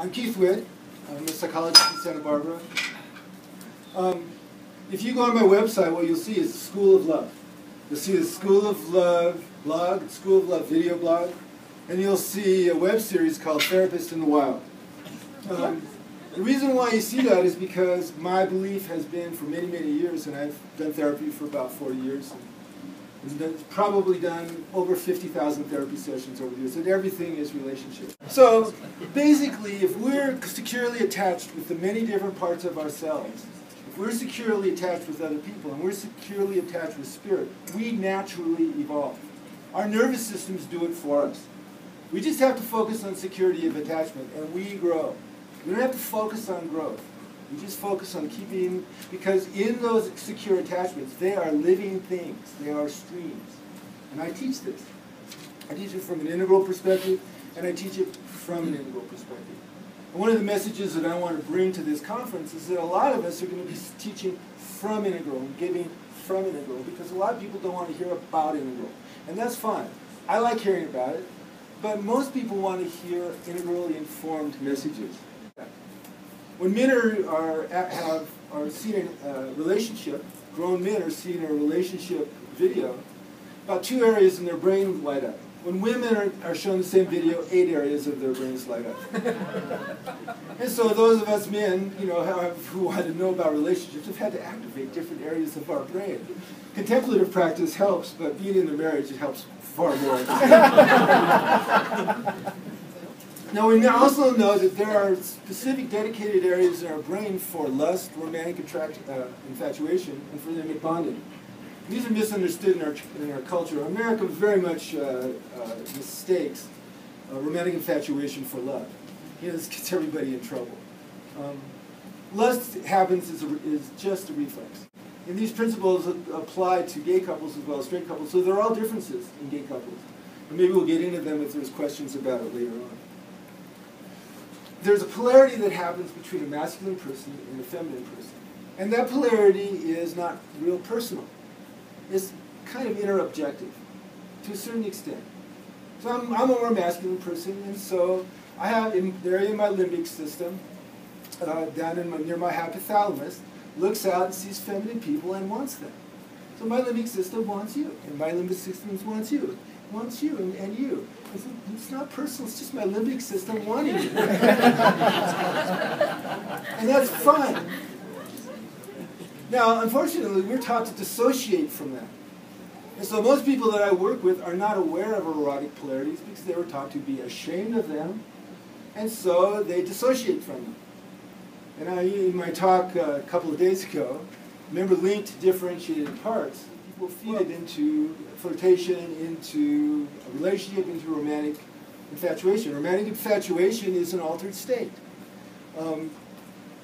I'm Keith Witt. I'm a psychologist in Santa Barbara. If you go on my website, what you'll see is the School of Love. You'll see the School of Love blog, School of Love video blog, and you'll see a web series called Therapist in the Wild. The reason why you see that is because my belief has been for many, many years, and I've done therapy for about 40 years, and probably done over 50,000 therapy sessions over the years, and everything is relationship. So basically, if we're securely attached with the many different parts of ourselves, if we're securely attached with other people, and we're securely attached with spirit, we naturally evolve. Our nervous systems do it for us. We just have to focus on security of attachment, and we grow. We don't have to focus on growth. We just focus on keeping, because in those secure attachments, they are living things. They are streams. And I teach this. I teach it from an integral perspective, and I teach it from an integral perspective. And one of the messages that I want to bring to this conference is that a lot of us are going to be teaching from integral and giving from integral, because a lot of people don't want to hear about integral. And that's fine. I like hearing about it, but most people want to hear integrally informed messages. When men are seeing a relationship, grown men are seeing a relationship video, about 2 areas in their brain light up. When women are shown the same video, 8 areas of their brains light up. And so those of us men, who want to know about relationships, have had to activate different areas of our brain. Contemplative practice helps, but being in the marriage, it helps far more. Now we also know that there are specific dedicated areas in our brain for lust, romantic infatuation, and for intimate bonding. These are misunderstood in our culture. America very much mistakes romantic infatuation for love. This gets everybody in trouble. Lust happens is just a reflex. And these principles apply to gay couples as well as straight couples, so there are all differences in gay couples. And maybe we'll get into them if there's questions about it later on. There's a polarity that happens between a masculine person and a feminine person. And that polarity is not real personal. It's kind of interopjective, to a certain extent. So I'm a more masculine person, and so I have an area in my limbic system, down near my hypothalamus, looks out and sees feminine people and wants them. So my limbic system wants you, and my limbic system wants you. Wants you and you. It's not personal, it's just my limbic system wanting you. And that's fine. Now, unfortunately, we're taught to dissociate from that. And so most people that I work with are not aware of erotic polarities because they were taught to be ashamed of them, and so they dissociate from them. And in my talk a couple of days ago, remember linked differentiated parts. People feed it into flirtation, into a relationship, into romantic infatuation. Romantic infatuation is an altered state.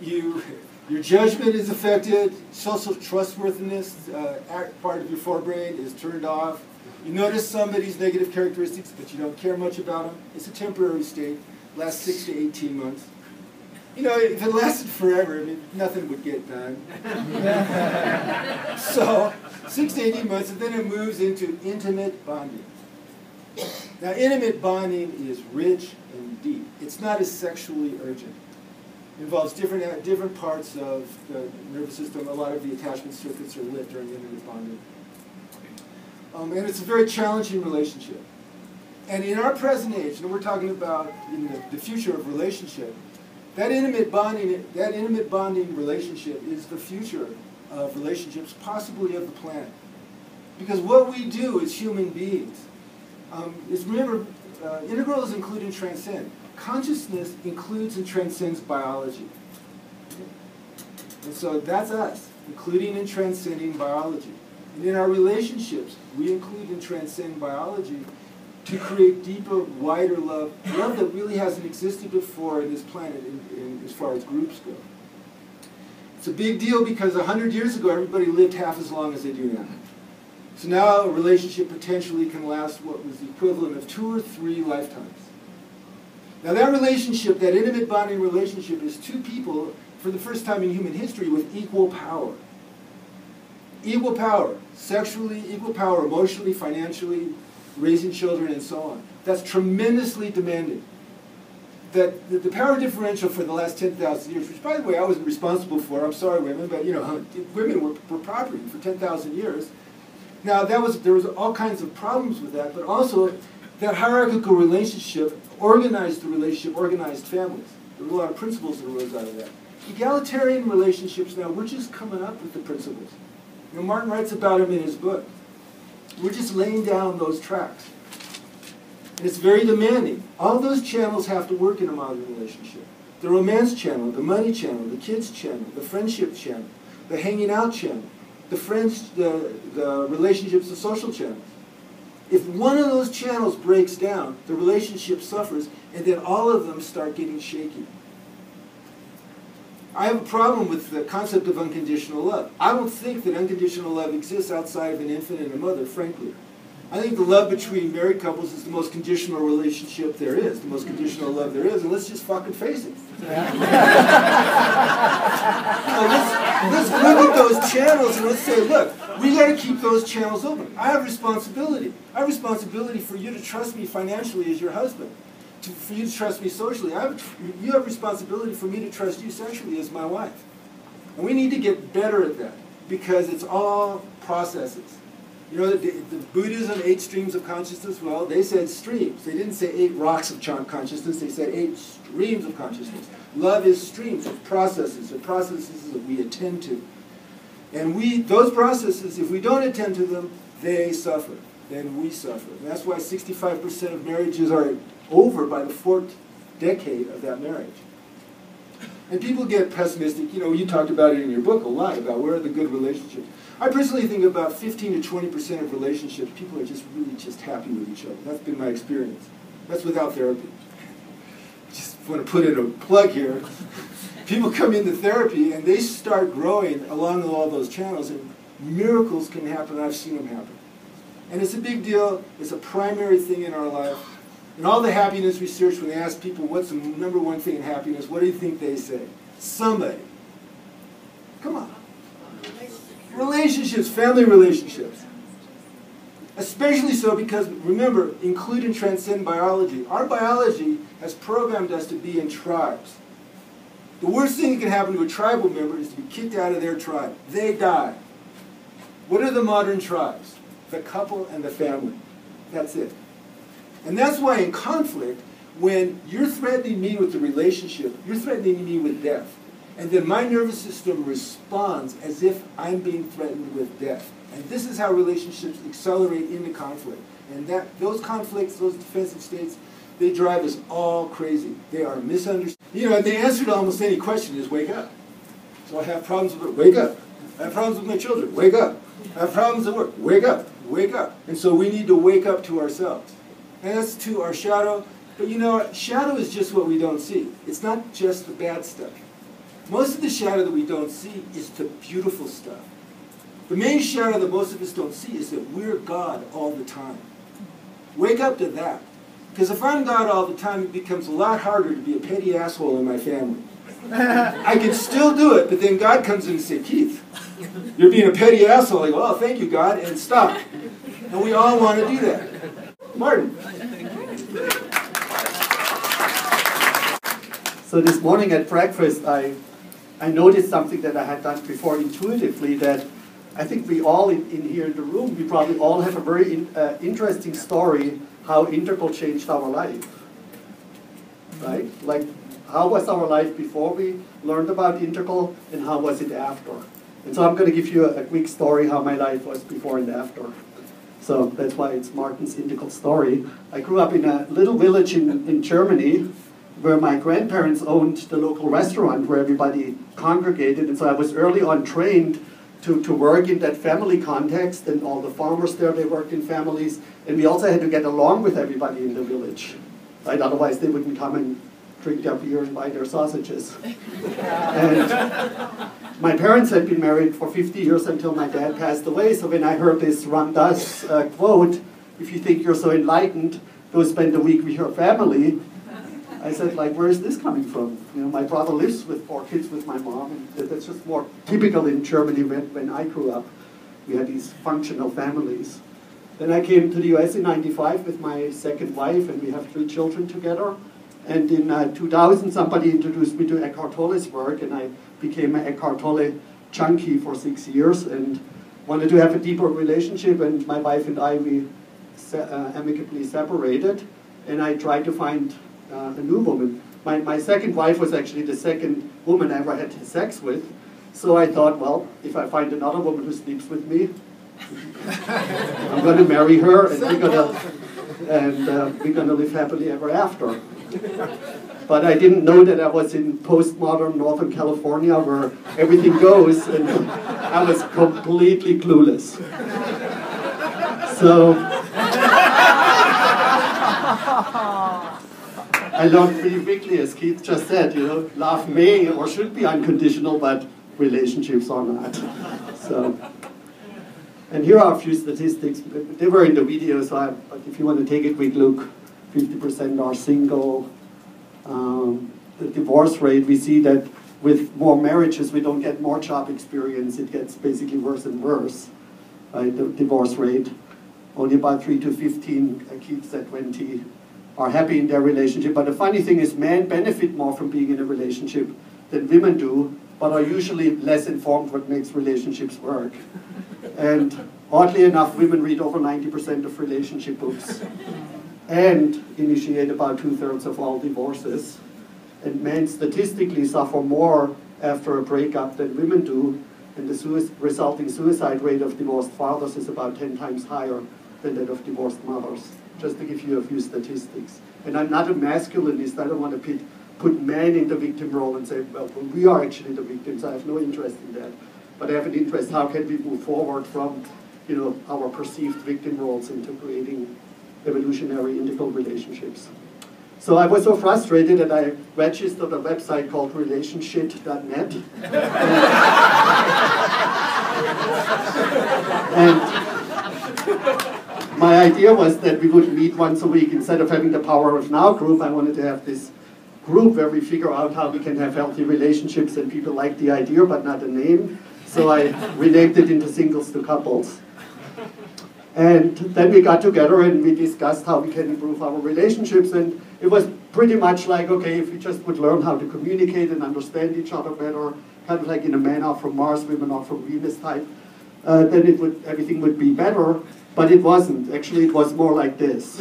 Your judgment is affected, social trustworthiness, part of your forebrain is turned off. You notice somebody's negative characteristics, but you don't care much about them. It's a temporary state, lasts 6 to 18 months. If it lasted forever, nothing would get done. So, 6 to 18 months, and then it moves into intimate bonding. Now, intimate bonding is rich and deep. It's not as sexually urgent. It involves different parts of the nervous system. A lot of the attachment circuits are lit during intimate bonding. And it's a very challenging relationship. And in our present age, and we're talking about in the future of relationship, that intimate bonding relationship is the future of relationships, possibly of the planet. Because what we do as human beings is, remember, integrals include and transcend. Consciousness includes and transcends biology. And so that's us, including and transcending biology. And in our relationships, we include and transcend biology to create deeper, wider love that really hasn't existed before in this planet as far as groups go. It's a big deal because 100 years ago, everybody lived half as long as they do now. So now a relationship potentially can last what was the equivalent of 2 or 3 lifetimes. Now that relationship, that intimate bonding relationship, is 2 people, for the first time in human history, with equal power. Equal power, sexually, equal power, emotionally, financially, raising children, and so on. That's tremendously demanding. that the power differential for the last 10,000 years, which, by the way, I wasn't responsible for. I'm sorry, women, but women were property for 10,000 years. Now, there was all kinds of problems with that, but also that hierarchical relationship organized the relationship, organized families. There were a lot of principles that arose out of that. Egalitarian relationships, now, we're just coming up with the principles. Martin writes about them in his book. We're just laying down those tracks. And it's very demanding. All those channels have to work in a modern relationship. The romance channel, the money channel, the kids channel, the friendship channel, the hanging out channel, the relationships, the social channels. If one of those channels breaks down, the relationship suffers, and then all of them start getting shaky. I have a problem with the concept of unconditional love. I don't think that unconditional love exists outside of an infant and a mother, frankly. I think the love between married couples is the most conditional relationship there is, the most conditional love there is, and let's just fucking face it. Let's look at those channels and let's say, look, we got to keep those channels open. I have responsibility. I have responsibility for you to trust me financially as your husband, for you to trust me socially. You have responsibility for me to trust you sexually as my wife. And we need to get better at that because it's all processes. You know, the Buddhism, 8 streams of consciousness, well, they said streams. They didn't say 8 rocks of consciousness. They said 8 streams of consciousness. Love is streams of processes. The processes that we attend to. And those processes, if we don't attend to them, they suffer. Then we suffer. And that's why 65% of marriages are over by the 4th decade of that marriage. And people get pessimistic. You know, you talked about it in your book a lot, about where are the good relationships. I personally think about 15 to 20% of relationships, people are just really just happy with each other. That's been my experience. That's without therapy. Just want to put in a plug here. People come into therapy and they start growing along all those channels, and miracles can happen. I've seen them happen. And it's a big deal. It's a primary thing in our life. And all the happiness research, when they ask people what's the number one thing in happiness, what do you think they say? Somebody. Come on. Relationships, family relationships. Especially so because, remember, include and transcend biology. Our biology has programmed us to be in tribes. The worst thing that can happen to a tribal member is to be kicked out of their tribe. They die. What are the modern tribes? The couple and the family. That's it. And that's why in conflict, when you're threatening me with the relationship, you're threatening me with death. And then my nervous system responds as if I'm being threatened with death. And this is how relationships accelerate into conflict. And those conflicts, those defensive states, they drive us all crazy. They are misunderstood. You know, and the answer to almost any question is wake up. So I have problems with it, wake up. I have problems with my children, wake up. I have problems at work, wake up, wake up. And so we need to wake up to ourselves. And that's to our shadow. But you know, shadow is just what we don't see. It's not just the bad stuff. Most of the shadow that we don't see is the beautiful stuff. The main shadow that most of us don't see is that we're God all the time. Wake up to that. Because if I'm God all the time, it becomes a lot harder to be a petty asshole in my family. I can still do it, but then God comes in and says, Keith, you're being a petty asshole. I go, oh, thank you, God, and stop. And we all want to do that. Martin. So this morning at breakfast, I noticed something that I had done before intuitively, that I think we all in here in the room, we probably all have a very interesting story how Integral changed our life. Right? Like, how was our life before we learned about Integral, and how was it after? And so I'm going to give you a quick story how my life was before and after. So that's why it's Martin's Integral story. I grew up in a little village in Germany, where my grandparents owned the local restaurant where everybody congregated, and so I was early on trained to work in that family context, and all the farmers there, they worked in families, and we also had to get along with everybody in the village, right? Otherwise they wouldn't come and drink their beer and buy their sausages. And my parents had been married for 50 years until my dad passed away, so when I heard this Ram Dass quote, if you think you're so enlightened, go spend a week with your family, I said, like, where is this coming from? You know, my brother lives with 4 kids with my mom, and that's just more typical in Germany when I grew up. We had these functional families. Then I came to the US in '95 with my second wife, and we have 3 children together. And in 2000, somebody introduced me to Eckhart Tolle's work, and I became an Eckhart Tolle junkie for 6 years and wanted to have a deeper relationship. And my wife and I, we amicably separated, and I tried to find a new woman. My second wife was actually the second woman I ever had sex with. So I thought, well, if I find another woman who sleeps with me, I'm going to marry her, and we're gonna live happily ever after. But I didn't know that I was in postmodern Northern California where everything goes, and I was completely clueless. So I learned pretty quickly, as Keith just said, love may or should be unconditional, but relationships are not. So. And here are a few statistics. They were in the video, but if you want to take a quick look, 50% are single. The divorce rate, we see that with more marriages, we don't get more job experience. It gets basically worse and worse, right? The divorce rate. Only about 3 to 15, Keith said 20, are happy in their relationship. But the funny thing is, men benefit more from being in a relationship than women do, but are usually less informed what makes relationships work. And oddly enough, women read over 90% of relationship books and initiate about 2/3 of all divorces. And men statistically suffer more after a breakup than women do, and the resulting suicide rate of divorced fathers is about 10 times higher than that of divorced mothers, just to give you a few statistics. And I'm not a masculinist. I don't want to put men in the victim role and say, well, we are actually the victims. I have no interest in that. But I have an interest, how can we move forward from our perceived victim roles into creating evolutionary integral relationships. So I was so frustrated that I registered a website called relationshit.net. And my idea was that we would meet once a week. Instead of having the Power of Now group, I wanted to have this group where we figure out how we can have healthy relationships, and people like the idea but not the name. So I renamed it into Singles to Couples. And then we got together and we discussed how we can improve our relationships, and it was pretty much like, okay, if we just would learn how to communicate and understand each other better, kind of like in a men are from Mars, women are from Venus type, then everything would be better, but it wasn't. Actually, it was more like this.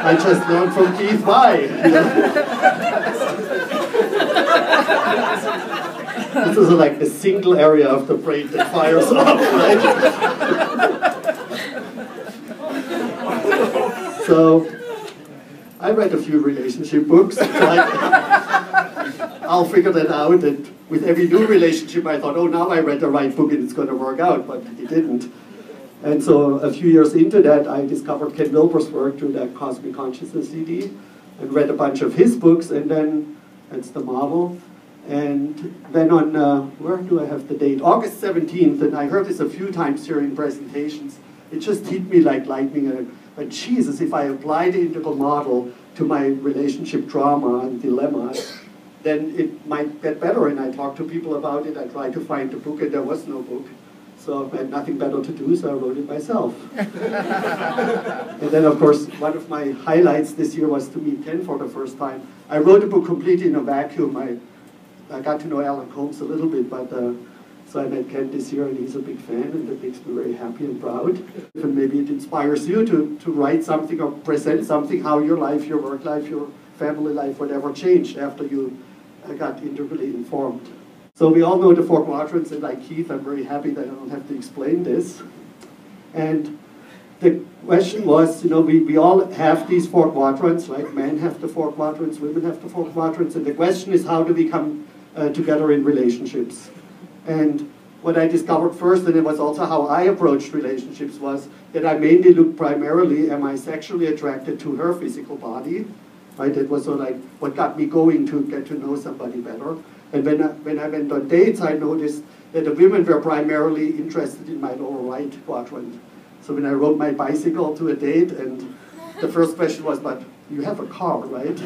I just learned from Keith why. This is like a single area of the brain that fires up, right? So, I read a few relationship books. I'll figure that out. And with every new relationship, I thought, oh, now I read the right book and it's going to work out, but it didn't. And so a few years into that, I discovered Ken Wilber's work through that Cosmic Consciousness CD and read a bunch of his books, and then, that's the Marvel. And then on, where do I have the date? August 17th, and I heard this a few times during presentations. It just hit me like lightning. And Jesus, if I apply the integral model to my relationship drama and dilemmas, then it might get better. And I talked to people about it. I tried to find a book, and there was no book. So I had nothing better to do, so I wrote it myself. And then, of course, one of my highlights this year was to meet Ken for the first time. I wrote a book completely in a vacuum. I got to know Alan Combs a little bit, but so I met Ken this year, and he's a big fan, and that makes me very happy and proud. And maybe it inspires you to write something or present something, how your life, your work life, your family life, whatever changed after you got integrally informed. So we all know the 4 quadrants, and like Keith, I'm very happy that I don't have to explain this. And the question was, we all have these 4 quadrants, right? Men have the 4 quadrants, women have the 4 quadrants, and the question is, how do we come together in relationships? And what I discovered first, and it was also how I approached relationships, was that I mainly looked primarily, am I sexually attracted to her physical body? Right? It was sort of like what got me going to get to know somebody better. And when I went on dates, I noticed that the women were primarily interested in my lower right quadrant. So when I rode my bicycle to a date, and the first question was, but you have a car, right?